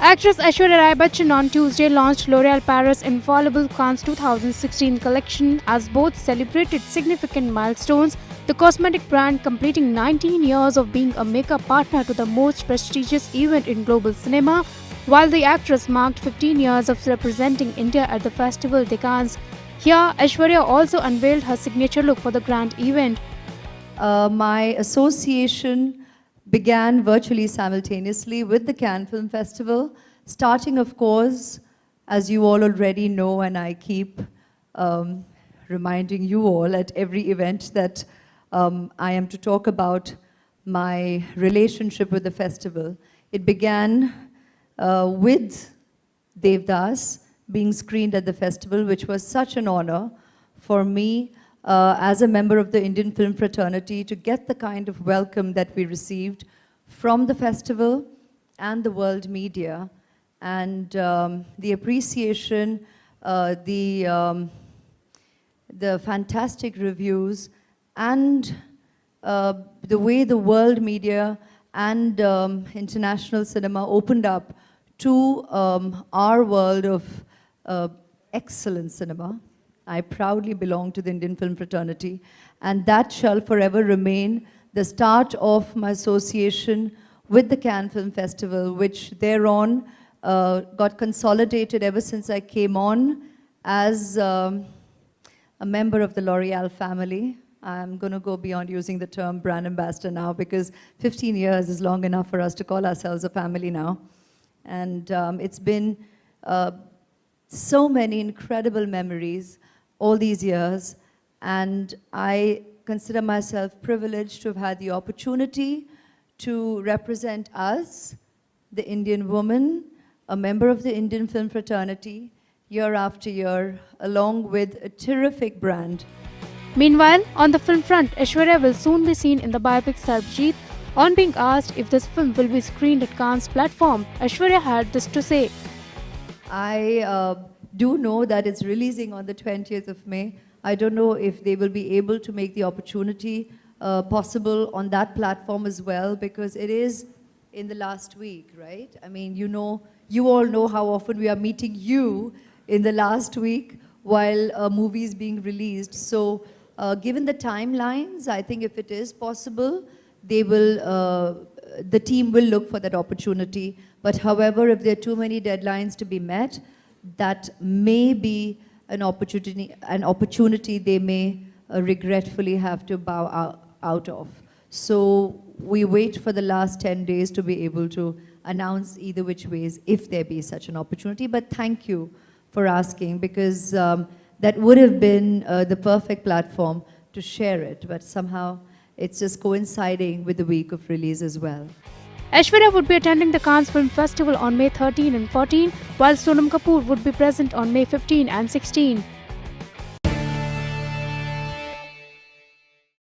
Actress Aishwarya Rai Bachchan on Tuesday launched L'Oréal Paris Infallible Cannes 2016 collection as both celebrated significant milestones, the cosmetic brand completing 19 years of being a makeup partner to the most prestigious event in global cinema, while the actress marked 15 years of representing India at the Festival de Cannes. Here, Aishwarya also unveiled her signature look for the grand event. My association began virtually simultaneously with the Cannes Film Festival, starting, of course, as you all already know, and I keep reminding you all at every event that I am to talk about my relationship with the festival. It began with Devdas being screened at the festival, which was such an honor for me as a member of the Indian film fraternity to get the kind of welcome that we received from the festival and the world media, and the appreciation, the fantastic reviews, and the way the world media and international cinema opened up to our world of excellent cinema. I proudly belong to the Indian film fraternity, and that shall forever remain the start of my association with the Cannes Film Festival, which thereon got consolidated ever since I came on as a member of the L'Oréal family. I'm going to go beyond using the term brand ambassador now, because 15 years is long enough for us to call ourselves a family now. And it's been so many incredible memories all these years, and I consider myself privileged to have had the opportunity to represent us, the Indian woman, a member of the Indian film fraternity, year after year, along with a terrific brand. Meanwhile, on the film front, Aishwarya will soon be seen in the biopic Sarbjeet. On being asked if this film will be screened at Cannes platform, Aishwarya had this to say. I do know that it's releasing on the 20th of May. I don't know if they will be able to make the opportunity possible on that platform as well, because it is in the last week, right? I mean, you all know how often we are meeting you in the last week while a movie is being released. So given the timelines, I think if it is possible, they will, the team will look for that opportunity. But however, if there are too many deadlines to be met, that may be an opportunity they may regretfully have to bow out of. So we wait for the last 10 days to be able to announce either which ways, if there be such an opportunity. But thank you for asking, because that would have been the perfect platform to share it, but somehow it's just coinciding with the week of release as well. Aishwarya would be attending the Cannes Film Festival on May 13 and 14, while Sonam Kapoor would be present on May 15 and 16.